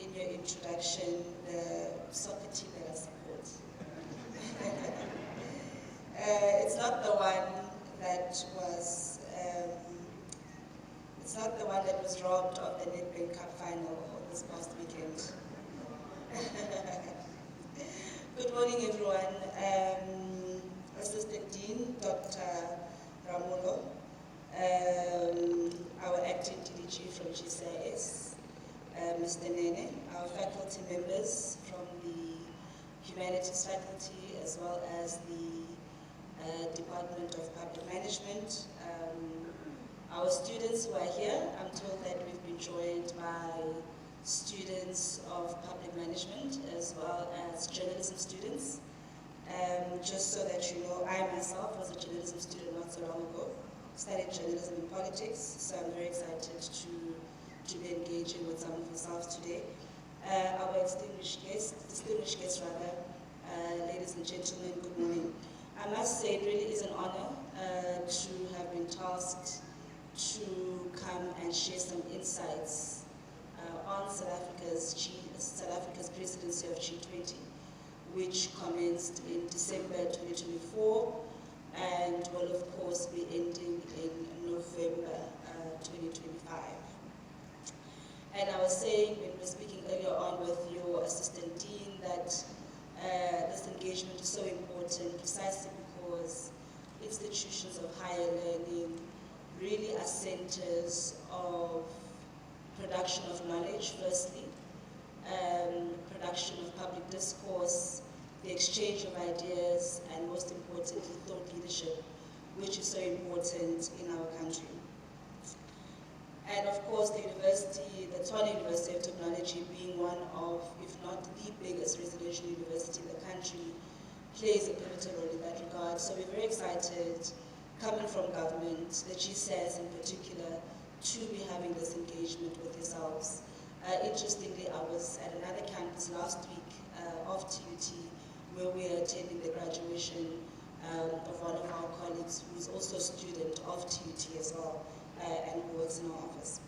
in your introduction the soccer team that I support. It's not the one that was. It's not the one that was robbed of the Nedbank Cup final this past weekend. Good morning, everyone. Assistant Dean, Dr. Ramulo, our acting DDG from GCIS, Mr. Nene, our faculty members from the Humanities faculty, as well as the Department of Public Management, our students who are here. I'm told that we've been joined by students of public management as well as journalism students. Just so that you know, I myself was a journalism student not so long ago, studied journalism and politics, so I'm very excited to be engaging with some of yourselves today. Our distinguished guests, ladies and gentlemen, good morning. I must say it really is an honor to have been tasked to come and share some insights on South Africa's presidency of G20, which commenced in December 2024 and will of course be ending in November 2025. And I was saying when we were speaking earlier on with your assistant dean that this engagement is so important precisely because institutions of higher learning really are centers of production of knowledge, firstly, production of public discourse, the exchange of ideas, and most importantly, thought leadership, which is so important in our country. And of course, the university, the Tshwane University of Technology, being one of, if not the biggest residential university in the country, plays a pivotal role in that regard. So we're very excited, coming from government, the GCAS in particular, to be having this engagement with yourselves. Interestingly, I was at another campus last week of TUT, where we are attending the graduation of one of our colleagues who is also a student of TUT as well, and who works in our office.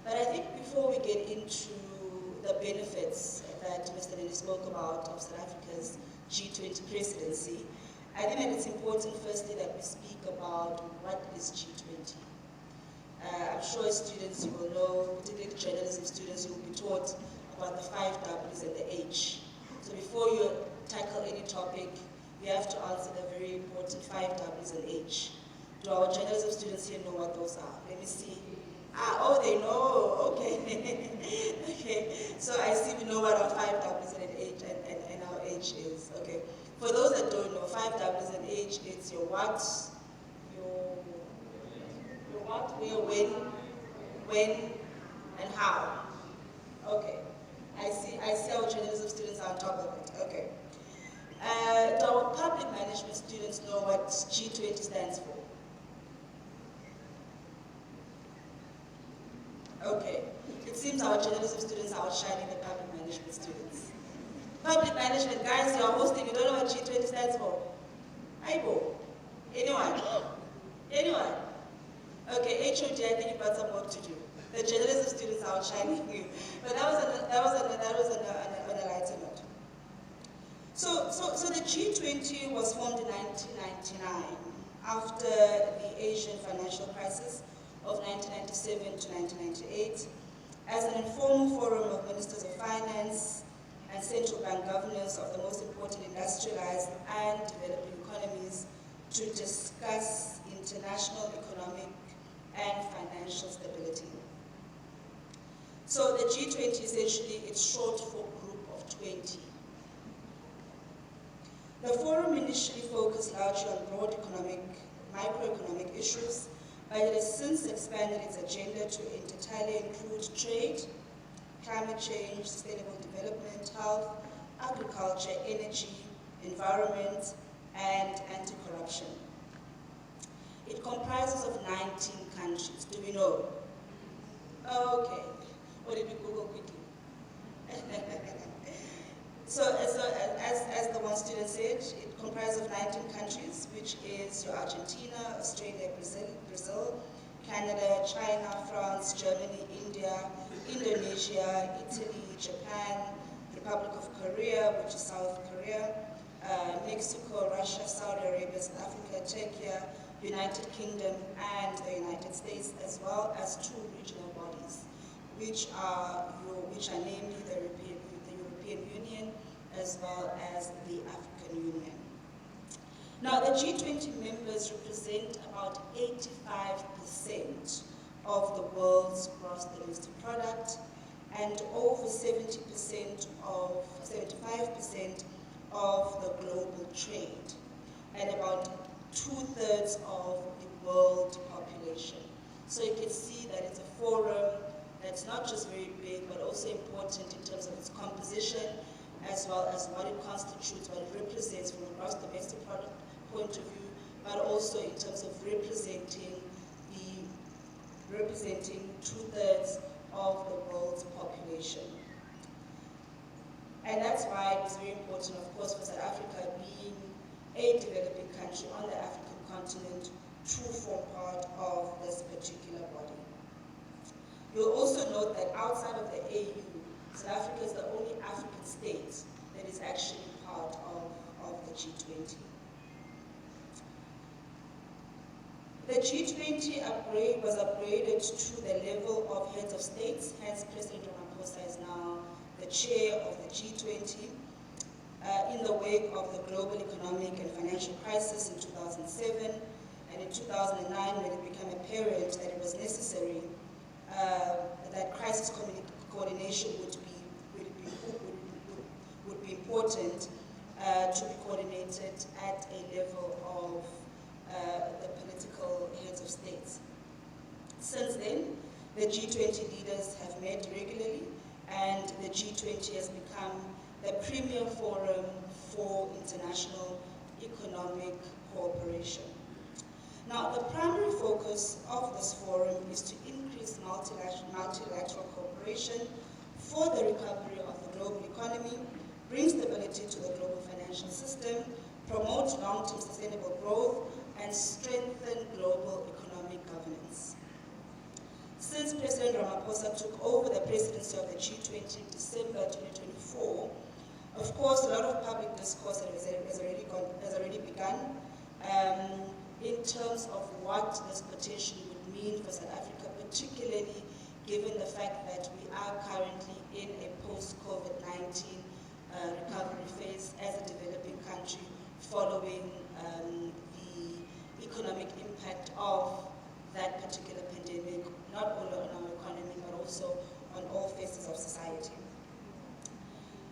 But I think before we get into the benefits that Mr. Nene spoke about of South Africa's G20 presidency, I think that it's important firstly that we speak about what is G20. I'm sure as students you will know, particularly journalism students, you will be taught about the 5 W's and the H. So before you tackle any topic, you have to answer the very important 5 W's and H. Do our journalism students here know what those are? Let me see. Oh, they know, okay. Okay, so I see we know what our 5 W's and H and our H is, okay. For those that don't know, 5 W's and H, it's your what, your what, where, when, and how. Okay, I see our journalism students are on top of it, okay. Do our public management students know what G20 stands for? Okay, it seems our journalism students are outshining the public management students. Public management, guys, you're hosting, you don't know what G20 stands for? Aibo? Anyone? Anyone? Okay, HOD, I think you've got some work to do. The journalism students are outshining you. But that was on a lighter note. So the G20 was formed in 1999 after the Asian financial crisis of 1997 to 1998 as an informal forum of ministers of finance and central bank governors of the most important industrialized and developing economies to discuss international economic and financial stability. So the G20 essentially, it's short for Group of 20. The forum initially focused largely on broad economic, microeconomic issues, but it has since expanded its agenda to entirely include trade, climate change, sustainable development, health, agriculture, energy, environment, and anti-corruption. It comprises of 19 countries. Do we know? Okay. Or did we Google quickly? So as the one student said, it comprises of 19 countries, which is your Argentina, Australia, Brazil, Canada, China, France, Germany, India, Indonesia, Italy, Japan, Republic of Korea, which is South Korea, Mexico, Russia, Saudi Arabia, South Africa, Turkey, United Kingdom, and the United States, as well as 2 regional bodies, which are namely the European Union as well as the African Union. Now, the G20 members represent about 85% of the world's gross domestic product and over 75% of the global trade, and about 2/3 of the world population. So you can see that it's a forum that's not just very big, but also important in terms of its composition, as well as what it constitutes, what it represents from a gross domestic product point of view, but also in terms of representing 2/3 of the world's population. And that's why it was very important, of course, for South Africa, being a developing country on the African continent, to form part of this particular body. You'll also note that outside of the AU, South Africa is the only African state that is actually part of the G20. The G20 was upgraded to the level of heads of states, hence President Ramaphosa is now the chair of the G20. In the wake of the global economic and financial crisis in 2007, and in 2009 when it became apparent that it was necessary that crisis coordination would be important to be coordinated at a level of the political heads of states. Since then, the G20 leaders have met regularly, and the G20 has become the premier forum for international economic cooperation. Now, the primary focus of this forum is to increase multilateral cooperation for the recovery of the global economy, bring stability to the global financial system, promote long-term sustainable growth, and strengthen global economic governance. Since President Ramaphosa took over the presidency of the G20 in December 2024, of course, a lot of public discourse has already begun in terms of what this potentially would mean for South Africa, particularly given the fact that we are currently in a post-COVID-19 recovery phase as a developing country following the economic impact of that particular pandemic, not only on our economy, but also on all phases of society.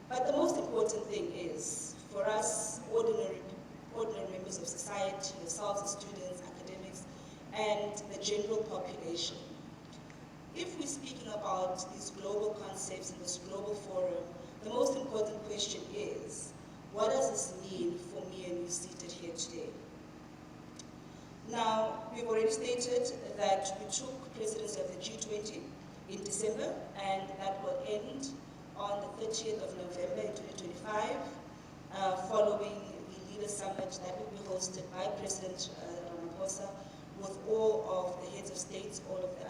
But the most important thing is, for us, ordinary members of society, yourselves as students, academics, and the general population, if we're speaking about these global concepts in this global forum, the most important question is, what does this mean for me and you seated here today? Now, we've already stated that we took presidency of the G20 in December, and that will end on the 30th of November in 2025, following the Leaders Summit that will be hosted by President Ramaphosa with all of the heads of states, all of the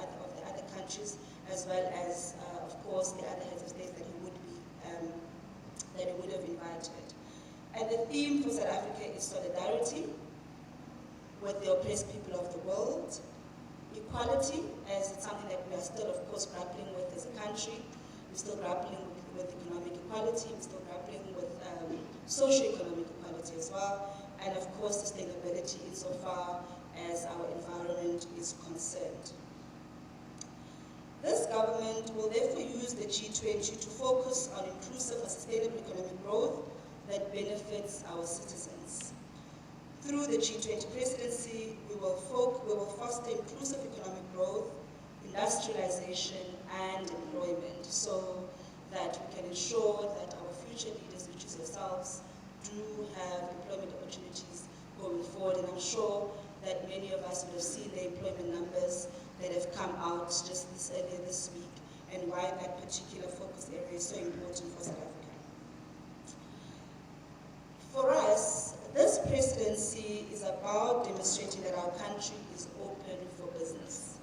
other countries, as well as, of course, the other heads of states that he would have invited. And the theme for South Africa is solidarity with the oppressed people of the world, equality, as it's something that we are still, of course, grappling with as a country. We're still grappling with economic equality, we're still grappling with socio-economic equality as well, and of course sustainability insofar as our environment is concerned. This government will therefore use the G20 to focus on inclusive and sustainable economic growth that benefits our citizens. Through the G20 presidency, we will foster inclusive economic growth, industrialization, and employment, so that we can ensure that our future leaders, which is yourselves, do have employment opportunities going forward. And I'm sure that many of us would have seen the employment numbers that have come out just earlier this week, and why that particular focus area is so important for South Africa. For us, this presidency is about demonstrating that our country is open for business.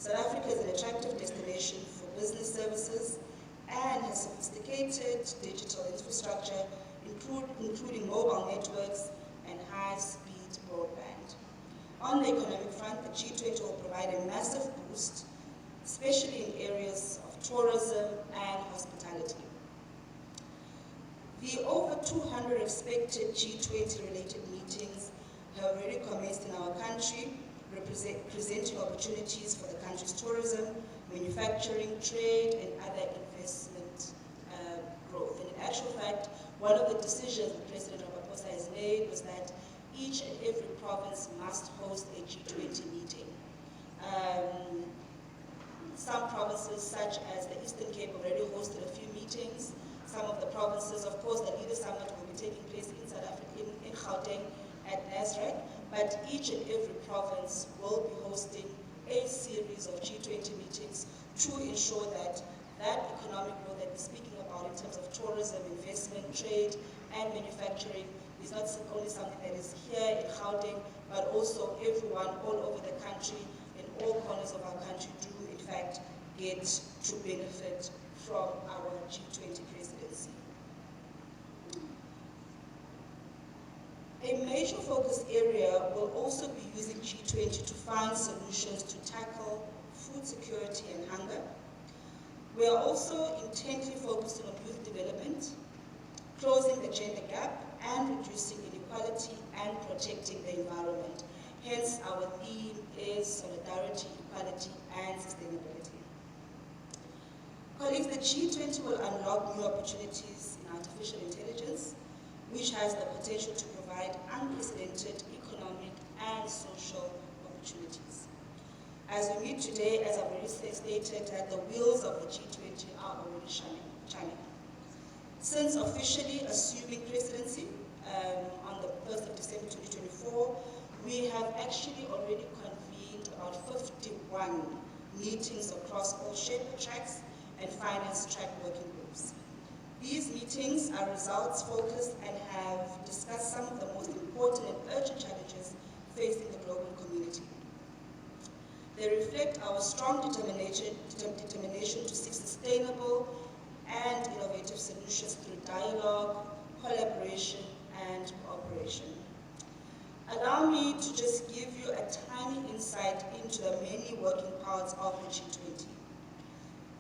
South Africa is an attractive destination for business services and has sophisticated digital infrastructure, including mobile networks and high-speed broadband. On the economic front, the G20 will provide a massive boost, especially in areas of tourism and hospitality. The over 200 expected G20-related meetings have already commenced in our country, presenting opportunities for the country's tourism, manufacturing, trade, and other investment growth. And in actual fact, one of the decisions that President Ramaphosa has made was that each and every province must host a G20 meeting. Some provinces, such as the Eastern Cape, already hosted a few meetings. Some of the provinces, of course, the Leader Summit will be taking place in South Africa, in Gauteng at Nasrec, but each and every province will be hosting a series of G20 meetings to ensure that that economic growth that we're speaking about in terms of tourism, investment, trade, and manufacturing is not only something that is here in Gauteng, but also everyone all over the country, in all corners of our country, do in fact get to benefit from our G20 presidency. A major focus area will also be using G20 to find solutions to tackle food security and hunger. We are also intently focused on youth development, closing the gender gap, and reducing inequality and protecting the environment. Hence, our theme is solidarity, equality, and sustainability. Colleagues, the G20 will unlock new opportunities in artificial intelligence, which has the potential to provide unprecedented economic and social opportunities. As we meet today, as I've already stated, that the wheels of the G20 are already churning. Since officially assuming presidency on the 1st of December 2024, we have actually already convened about 51 meetings across all shaper tracks and finance track working groups. These meetings are results focused and have discussed some of the most important and urgent challenges facing the global community. They reflect our strong determination to seek sustainable and innovative solutions through dialogue, collaboration, and cooperation. Allow me to just give you a tiny insight into the many working parts of the G20.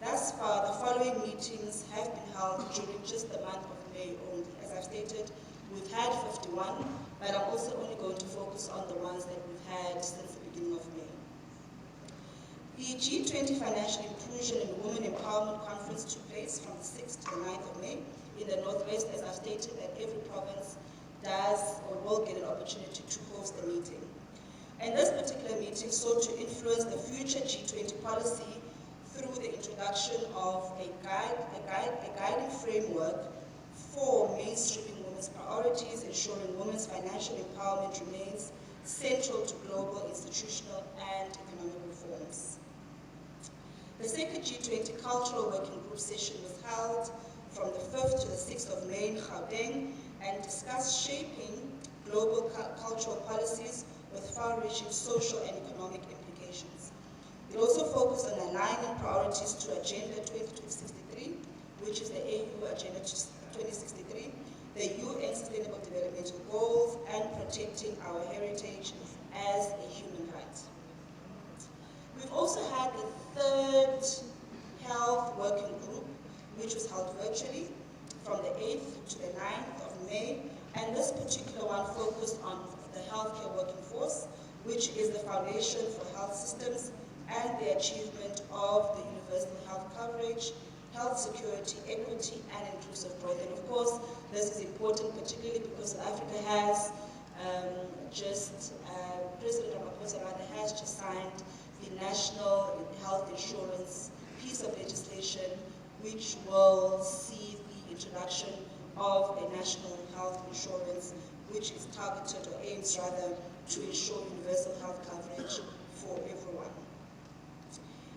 Thus far, the following meetings have been held during just the month of May only. As I've stated, we've had 51, but I'm also only going to focus on the ones that we've had since the beginning of May. The G20 Financial Inclusion and Women Empowerment Conference took place from the 6th to the 9th of May in the Northwest. As I've stated, that every province does or will get an opportunity to host a meeting. And this particular meeting sought to influence the future G20 policy through the introduction of a guiding framework for mainstreaming women's priorities, ensuring women's financial empowerment remains central to global institutional and economic reforms. The second G20 Cultural Working Group session was held from the 5th to the 6th of May in Gauteng and discussed shaping global cultural policies with far-reaching social and economic implications. It also focused on aligning priorities to Agenda 2063, which is the AU Agenda 2063, the UN Sustainable Development Goals, and protecting our heritage as a human right. We've also had the third Health Working Group, which was held virtually from the 8th to the 9th of May, and this particular one focused on the healthcare working force, which is the foundation for health systems and the achievement of the universal health coverage, health security, equity, and inclusive growth. And of course, this is important particularly because South Africa has President Ramaphosa has just signed the National Health Insurance piece of legislation, which will see the introduction of a national health insurance, which is targeted, or aims rather, to ensure universal health coverage for everyone.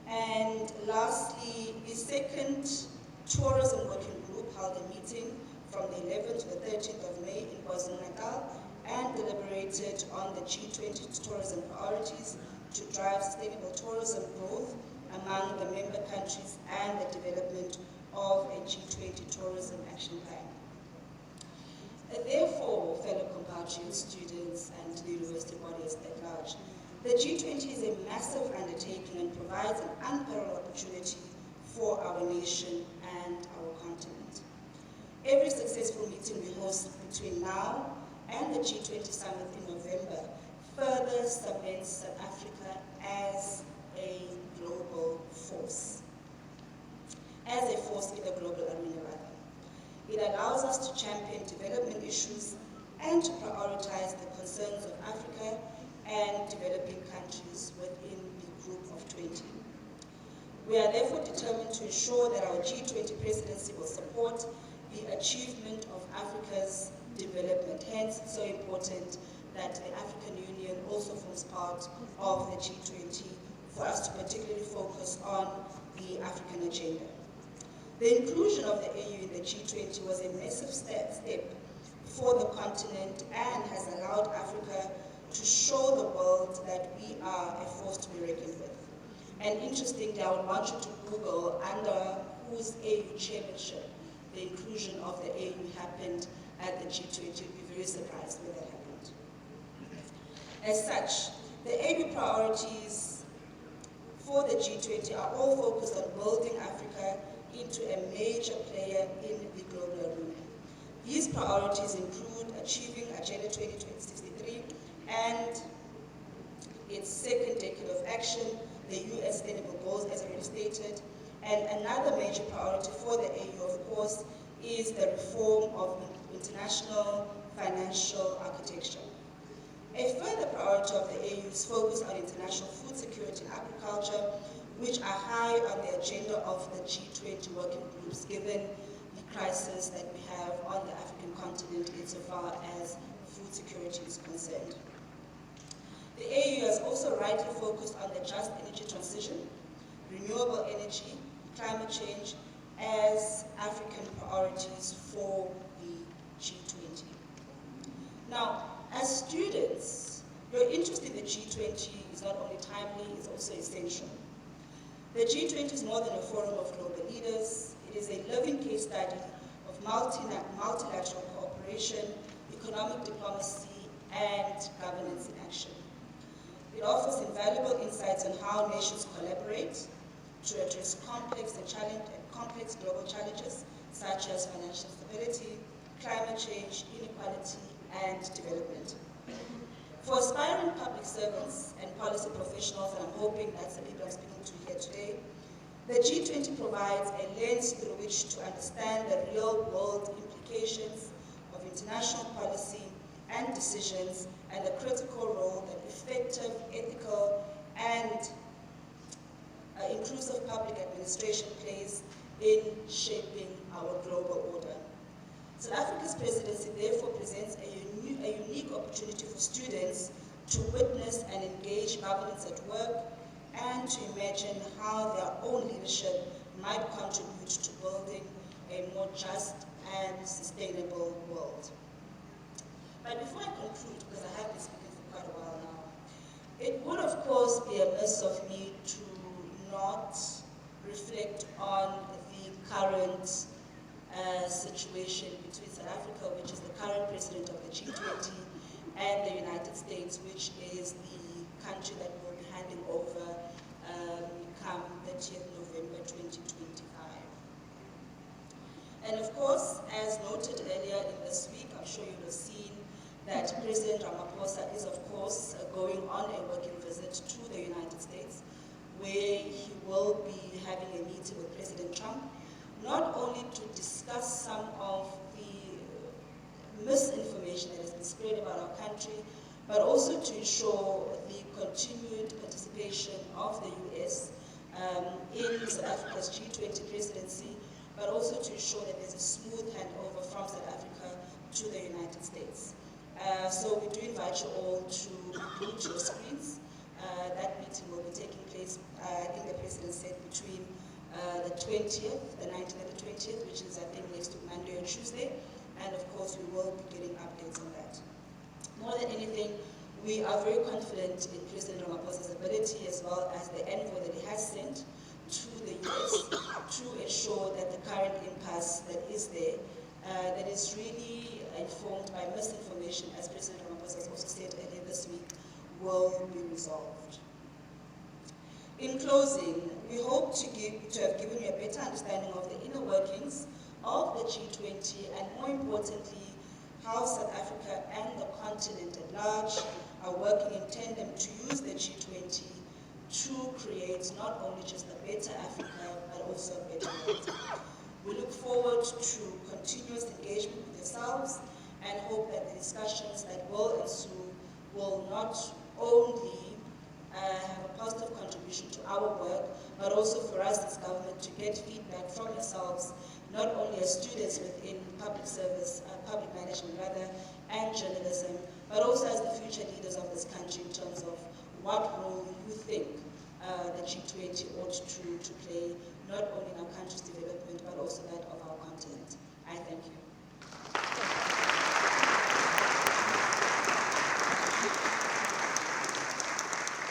And lastly, the second tourism working group held a meeting from the 11th to the 13th of May in KwaZulu-Natal and deliberated on the G20 tourism priorities, to drive sustainable tourism growth among the member countries and the development of a G20 tourism action plan. Therefore, fellow compatriots, students, and the university bodies at large, the G20 is a massive undertaking and provides an unparalleled opportunity for our nation and our continent. Every successful meeting we host between now and the G20 summit in November further cements South Africa as a global force, in the global arena rather. It allows us to champion development issues and to prioritize the concerns of Africa and developing countries within the group of 20. We are therefore determined to ensure that our G20 presidency will support the achievement of Africa's development. Hence, it's so important that the African Union also forms part of the G20 for us to particularly focus on the African agenda. The inclusion of the AU in the G20 was a massive step for the continent and has allowed Africa to show the world that we are a force to be reckoned with. And interestingly, I would want you to Google under whose AU chairmanship the inclusion of the AU happened at the G20. You'll be very surprised when that happened. As such, the AU priorities for the G20 are all focused on building Africa into a major player in the global arena. These priorities include achieving Agenda 2063 and its second decade of action, the UN Sustainable Goals as already stated, and another major priority for the AU, of course, is the reform of international financial architecture. A further priority of the AU is focused on international food security and agriculture, which are high on the agenda of the G20 working groups, given the crisis that we have on the African continent insofar as food security is concerned. The AU has also rightly focused on the just energy transition, renewable energy, climate change as African priorities for the G20. Now, as students, your interest in the G20 is not only timely, it's also essential. The G20 is more than a forum of global leaders. It is a living case study of multilateral cooperation, economic diplomacy, and governance in action. It offers invaluable insights on how nations collaborate to address complex global challenges such as financial stability, climate change, inequality, and development. For aspiring public servants and policy professionals, and I'm hoping that's the people I'm speaking to here today, the G20 provides a lens through which to understand the real-world implications of international policy and decisions and the critical role that effective, ethical, and inclusive public administration plays in shaping our global order. South Africa's presidency therefore presents a unique opportunity for students to witness and engage governance at work and to imagine how their own leadership might contribute to building a more just and sustainable world. But before I conclude, because I have been speaking for quite a while now, it would of course be amiss of me to not reflect on the current situation between South Africa, which is the current president of the G20, and the United States, which is the country that will be handing over come 30th November 2025. And of course, as noted earlier in this week, I'm sure you will have seen that President Ramaphosa is of course going on a working visit to the United States, where he will be having a meeting with President Trump, not only to discuss some of the misinformation that has been spread about our country, but also to ensure the continued participation of the US in South Africa's G20 presidency, but also to ensure that there's a smooth handover from South Africa to the United States. So we do invite you all to mute your screens. That meeting will be taking place, I think the president said, between the 20th, the 19th and the 20th, which is I think next week, Monday or Tuesday, and of course we will be getting updates on that. More than anything, We are very confident in President Ramaphosa's ability, as well as the envoy that he has sent to the US, to ensure that the current impasse that is there, that is really informed by misinformation, as President Ramaphosa has also said earlier this week, will be resolved. In closing, we hope to have given you a better understanding of the inner workings of the G20, and more importantly, how South Africa and the continent at large are working in tandem to use the G20 to create not only just a better Africa, but also a better world. We look forward to continuous engagement with yourselves and hope that the discussions that will ensue will not only have a positive contribution to our work, but also for us as government to get feedback from yourselves, not only as students within public service, public management rather, and journalism, but also as the future leaders of this country in terms of what role you think the G20 ought to play, not only in our country's development, but also that of our continent. I thank you.